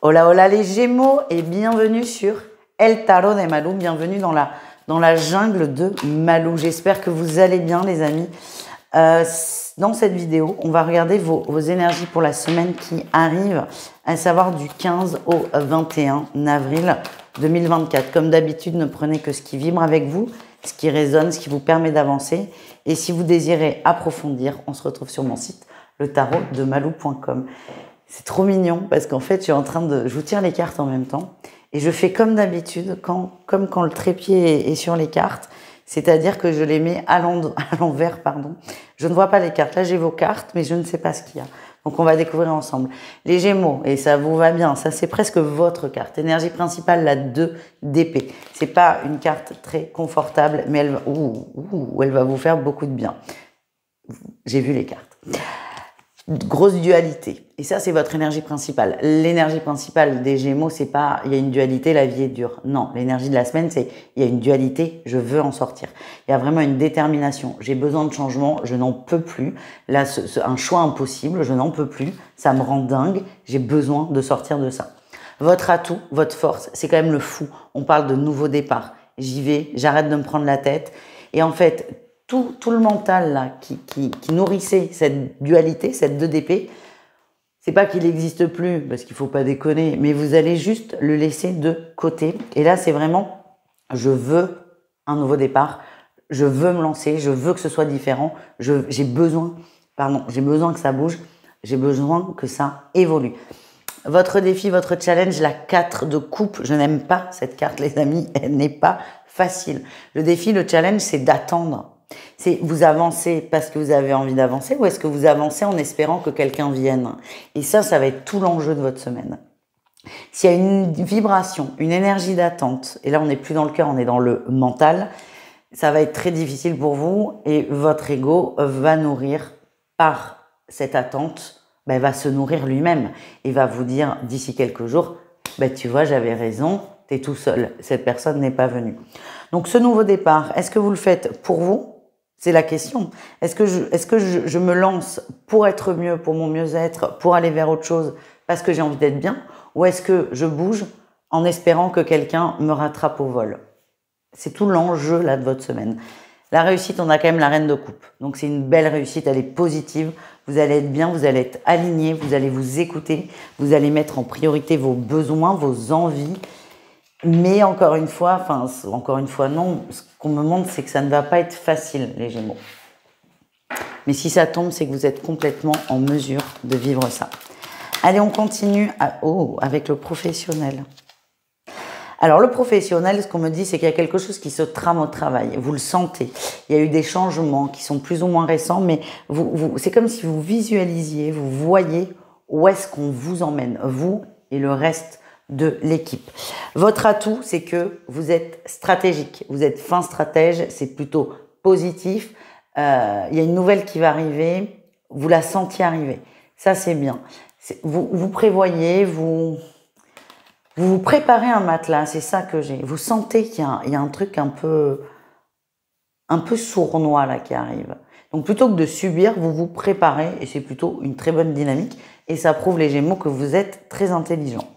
Hola, hola les Gémeaux et bienvenue sur El Tarot de Malou, bienvenue dans la jungle de Malou. J'espère que vous allez bien les amis. Dans cette vidéo, on va regarder vos énergies pour la semaine qui arrive, à savoir du 15 au 21 avril 2024. Comme d'habitude, ne prenez que ce qui vibre avec vous, ce qui résonne, ce qui vous permet d'avancer. Et si vous désirez approfondir, on se retrouve sur mon site, letarotdemalou.com. C'est trop mignon parce qu'en fait, je vous tire les cartes en même temps et je fais comme d'habitude, comme quand le trépied est sur les cartes, c'est-à-dire que je les mets à l'envers, pardon. Je ne vois pas les cartes. Là, j'ai vos cartes, mais je ne sais pas ce qu'il y a. Donc, on va découvrir ensemble. Les Gémeaux, et ça vous va bien, ça c'est presque votre carte. Énergie principale, la 2 d'épée. C'est pas une carte très confortable, mais elle va vous faire beaucoup de bien. J'ai vu les cartes. Grosse dualité. Et ça, c'est votre énergie principale. L'énergie principale des Gémeaux, c'est pas il y a une dualité, la vie est dure. Non, l'énergie de la semaine, c'est il y a une dualité, je veux en sortir. Il y a vraiment une détermination. J'ai besoin de changement, je n'en peux plus. Là, un choix impossible, je n'en peux plus. Ça me rend dingue, j'ai besoin de sortir de ça. Votre atout, votre force, c'est quand même le fou. On parle de nouveau départ. J'y vais, j'arrête de me prendre la tête. Et en fait, tout le mental là, qui nourrissait cette dualité, cette 2 d'épée, c'est pas qu'il n'existe plus, parce qu'il faut pas déconner, mais vous allez juste le laisser de côté. Et là, c'est vraiment, je veux un nouveau départ, je veux me lancer, je veux que ce soit différent, j'ai besoin que ça bouge, j'ai besoin que ça évolue. Votre défi, votre challenge, la 4 de coupe, je n'aime pas cette carte, les amis, elle n'est pas facile. Le défi, le challenge, c'est d'attendre. C'est vous avancez parce que vous avez envie d'avancer ou est-ce que vous avancez en espérant que quelqu'un vienne? Et ça va être tout l'enjeu de votre semaine. S'il y a une vibration, une énergie d'attente, et là on n'est plus dans le cœur, on est dans le mental, ça va être très difficile pour vous et votre ego va nourrir par cette attente, va se nourrir lui-même et va vous dire d'ici quelques jours, tu vois j'avais raison, t'es tout seul, cette personne n'est pas venue. Donc ce nouveau départ, est-ce que vous le faites pour vous? C'est la question. Est-ce que je me lance pour être mieux, pour mon mieux-être, pour aller vers autre chose, parce que j'ai envie d'être bien? Ou est-ce que je bouge en espérant que quelqu'un me rattrape au vol? C'est tout l'enjeu là de votre semaine. La réussite, on a quand même la reine de coupe. Donc c'est une belle réussite, elle est positive. Vous allez être bien, vous allez être aligné, vous allez vous écouter, vous allez mettre en priorité vos besoins, vos envies. Mais encore une fois non, ce qu'on me montre c'est que ça ne va pas être facile les Gémeaux. Mais si ça tombe, c'est que vous êtes complètement en mesure de vivre ça. Allez, on continue avec le professionnel. Alors le professionnel, ce qu'on me dit, c'est qu'il y a quelque chose qui se trame au travail. Vous le sentez. Il y a eu des changements qui sont plus ou moins récents, mais c'est comme si vous visualisiez, vous voyez où est-ce qu'on vous emmène, vous et le reste de l'équipe. Votre atout, c'est que vous êtes stratégique, vous êtes fin stratège, c'est plutôt positif. Il y a une nouvelle qui va arriver, vous la sentiez arriver. Ça, c'est bien. Vous prévoyez, vous préparez un matelas, c'est ça que j'ai. Vous sentez qu'il y a un truc un peu sournois là qui arrive. Donc plutôt que de subir, vous vous préparez et c'est plutôt une très bonne dynamique. Et ça prouve les Gémeaux que vous êtes très intelligents.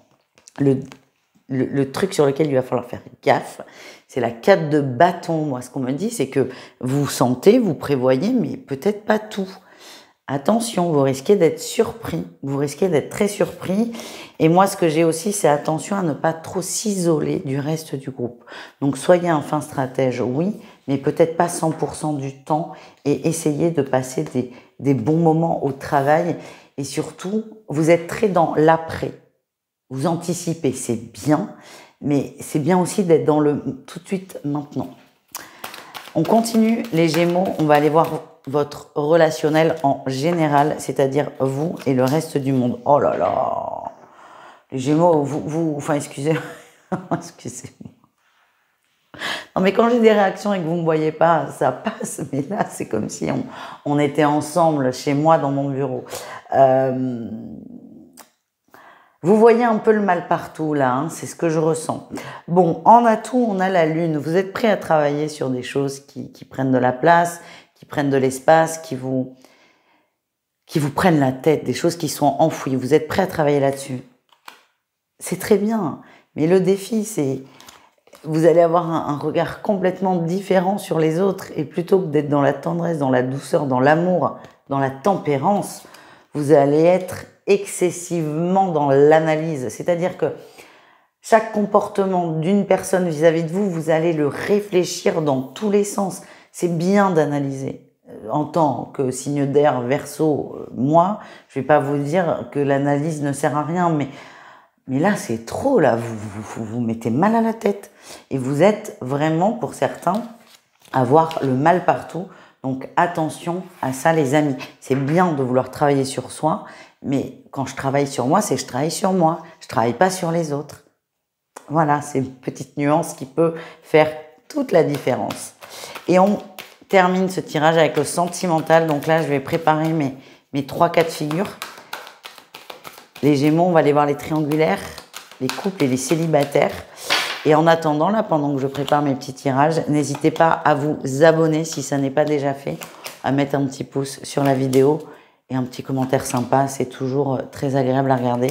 Le truc sur lequel il va falloir faire gaffe, c'est la 4 de bâton. Moi, ce qu'on me dit, c'est que vous sentez, vous prévoyez, mais peut-être pas tout. Attention, vous risquez d'être surpris, vous risquez d'être très surpris. Et moi, ce que j'ai aussi, c'est attention à ne pas trop s'isoler du reste du groupe. Donc, soyez un fin stratège, oui, mais peut-être pas 100% du temps et essayez de passer des bons moments au travail. Et surtout, vous êtes très dans l'après. Vous anticipez, c'est bien, mais c'est bien aussi d'être dans le tout de suite maintenant. On continue les Gémeaux, on va aller voir votre relationnel en général, c'est-à-dire vous et le reste du monde. Oh là là, les Gémeaux, excusez-moi. Excusez-moi. Non mais quand j'ai des réactions et que vous ne me voyez pas, ça passe, mais là c'est comme si on était ensemble chez moi dans mon bureau. Vous voyez un peu le mal partout là, hein, c'est ce que je ressens. Bon, en atout, on a la lune. Vous êtes prêt à travailler sur des choses qui prennent de la place, qui prennent de l'espace, qui vous prennent la tête, des choses qui sont enfouies. Vous êtes prêt à travailler là-dessus. c'est très bien. Mais le défi, c'est vous allez avoir un regard complètement différent sur les autres. Et plutôt que d'être dans la tendresse, dans la douceur, dans l'amour, dans la tempérance, vous allez être excessivement dans l'analyse. C'est-à-dire que chaque comportement d'une personne vis-à-vis de vous, vous allez le réfléchir dans tous les sens. C'est bien d'analyser. En tant que signe d'air Verseau, moi, je vais pas vous dire que l'analyse ne sert à rien, mais là, c'est trop, là, vous mettez mal à la tête. Et vous êtes vraiment, pour certains, à voir le mal partout. Donc, attention à ça, les amis. C'est bien de vouloir travailler sur soi, mais quand je travaille sur moi, c'est que je travaille sur moi. Je travaille pas sur les autres. Voilà, c'est une petite nuance qui peut faire toute la différence. Et on termine ce tirage avec le sentimental. Donc là, je vais préparer mes 3 cas de figure. Les Gémeaux, on va aller voir les triangulaires, les couples et les célibataires. Et en attendant, là, pendant que je prépare mes petits tirages, n'hésitez pas à vous abonner si ça n'est pas déjà fait, à mettre un petit pouce sur la vidéo et un petit commentaire sympa. C'est toujours très agréable à regarder.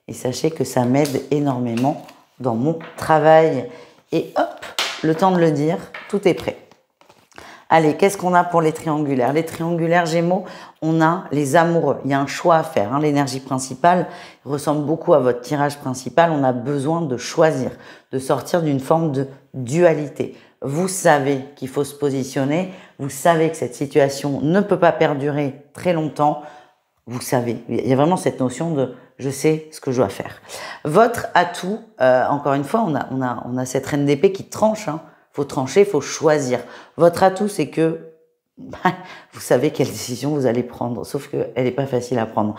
Et sachez que ça m'aide énormément dans mon travail. Et hop, le temps de le dire, tout est prêt. Allez, qu'est-ce qu'on a pour les triangulaires? Les triangulaires Gémeaux, on a les amoureux. Il y a un choix à faire. L'énergie principale ressemble beaucoup à votre tirage principal. On a besoin de choisir, de sortir d'une forme de dualité. Vous savez qu'il faut se positionner. Vous savez que cette situation ne peut pas perdurer très longtemps. Vous savez, il y a vraiment cette notion de je sais ce que je dois faire. Votre atout, encore une fois, on a cette reine d'épée qui tranche. Faut trancher, faut choisir. Votre atout, c'est que vous savez quelle décision vous allez prendre, sauf qu'elle n'est pas facile à prendre.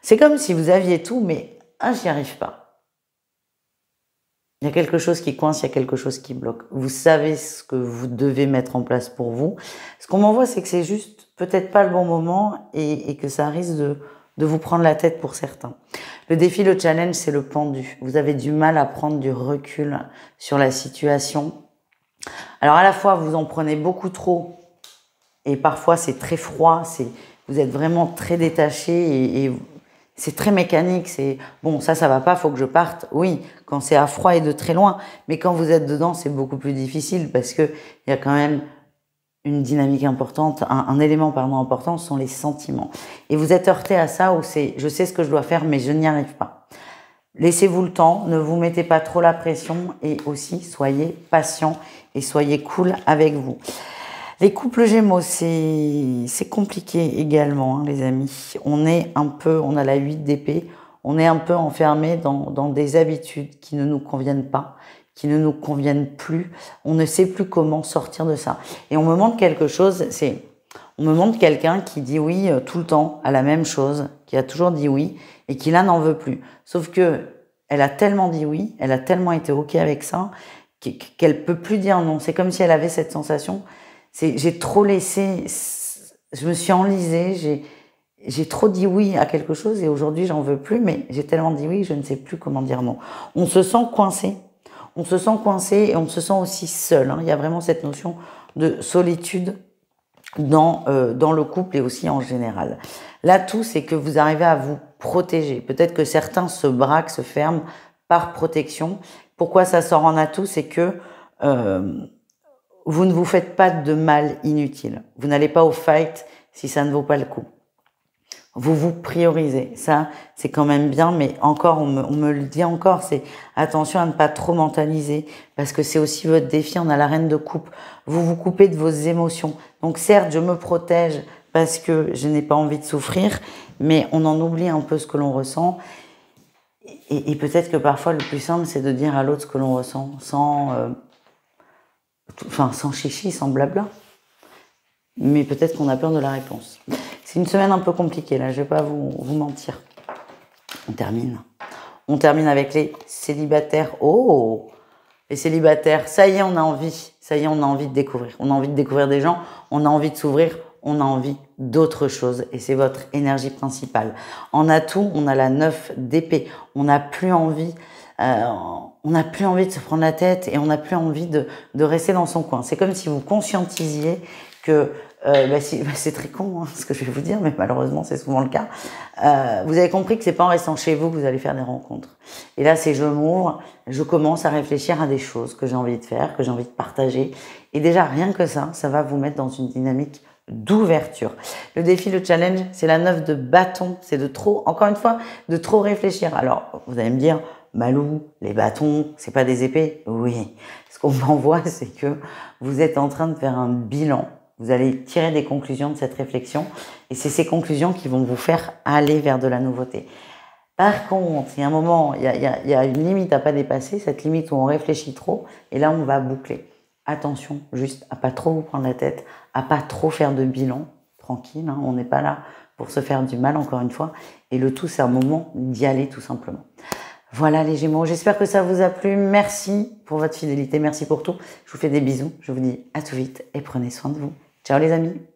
C'est comme si vous aviez tout, mais j'y arrive pas. Il y a quelque chose qui coince, il y a quelque chose qui bloque. Vous savez ce que vous devez mettre en place pour vous. Ce qu'on m'envoie, c'est que c'est juste peut-être pas le bon moment et que ça risque de vous prendre la tête pour certains. Le défi, le challenge, c'est le pendu. Vous avez du mal à prendre du recul sur la situation. Alors à la fois, vous en prenez beaucoup trop et parfois c'est très froid, vous êtes vraiment très détaché et c'est très mécanique. C'est bon, ça va pas, faut que je parte. Oui, quand c'est à froid et de très loin, mais quand vous êtes dedans, c'est beaucoup plus difficile parce que il y a quand même une dynamique importante, un élément important, ce sont les sentiments. Et vous êtes heurté à ça où c'est je sais ce que je dois faire, mais je n'y arrive pas. Laissez-vous le temps, ne vous mettez pas trop la pression et aussi soyez patient et soyez cool avec vous. Les couples Gémeaux, c'est compliqué également, les amis. On a la 8 d'épée, on est un peu enfermé dans des habitudes qui ne nous conviennent pas, qui ne nous conviennent plus. On ne sait plus comment sortir de ça. Et on me montre quelque chose, on me montre quelqu'un qui dit oui tout le temps à la même chose, qui a toujours dit oui et qui là n'en veut plus. Sauf que elle a tellement dit oui, elle a tellement été ok avec ça qu'elle peut plus dire non. C'est comme si elle avait cette sensation. J'ai trop laissé, je me suis enlisée, j'ai trop dit oui à quelque chose et aujourd'hui j'en veux plus, mais j'ai tellement dit oui, je ne sais plus comment dire non. On se sent coincé. On se sent coincé et on se sent aussi seul. Il y a vraiment cette notion de solitude dans le couple et aussi en général. L'atout, c'est que vous arrivez à vous protéger. Peut-être que certains se braquent, se ferment par protection. Pourquoi ça sort en atout? C'est que vous ne vous faites pas de mal inutile. Vous n'allez pas au fight si ça ne vaut pas le coup. Vous vous priorisez. Ça, c'est quand même bien, mais encore, on me le dit encore, c'est attention à ne pas trop mentaliser, parce que c'est aussi votre défi. On a la reine de coupe. Vous vous coupez de vos émotions. Donc certes, je me protège parce que je n'ai pas envie de souffrir, mais on en oublie un peu ce que l'on ressent. Et peut-être que parfois, le plus simple, c'est de dire à l'autre ce que l'on ressent, sans chichi, sans blabla. Mais peut-être qu'on a peur de la réponse. C'est une semaine un peu compliquée, là, je vais pas vous mentir. On termine avec les célibataires. Oh, les célibataires, ça y est, on a envie. Ça y est, on a envie de découvrir. On a envie de découvrir des gens, on a envie de s'ouvrir, on a envie d'autre chose. Et c'est votre énergie principale. En atout, on a la 9 d'épée. On n'a plus envie... on n'a plus envie de se prendre la tête et on n'a plus envie de rester dans son coin. C'est comme si vous conscientisiez que C'est très con ce que je vais vous dire, mais malheureusement c'est souvent le cas. Vous avez compris que c'est pas en restant chez vous que vous allez faire des rencontres. Et là, c'est je m'ouvre, je commence à réfléchir à des choses que j'ai envie de faire, que j'ai envie de partager. Et déjà, rien que ça va vous mettre dans une dynamique d'ouverture. Le défi, le challenge, c'est la 9 de bâton. C'est de trop, encore une fois, de trop réfléchir. Alors, vous allez me dire, Malou, les bâtons, c'est pas des épées? Oui. Ce qu'on m'envoie, c'est que vous êtes en train de faire un bilan. Vous allez tirer des conclusions de cette réflexion et c'est ces conclusions qui vont vous faire aller vers de la nouveauté. Par contre, il y a un moment, il y a une limite à pas dépasser, cette limite où on réfléchit trop et là on va boucler. Attention, juste à pas trop vous prendre la tête, à pas trop faire de bilan, tranquille, hein, on n'est pas là pour se faire du mal encore une fois. Et le tout, c'est un moment d'y aller tout simplement. Voilà les Gémeaux, j'espère que ça vous a plu. Merci pour votre fidélité, merci pour tout. Je vous fais des bisous, je vous dis à tout vite et prenez soin de vous. Ciao les amis.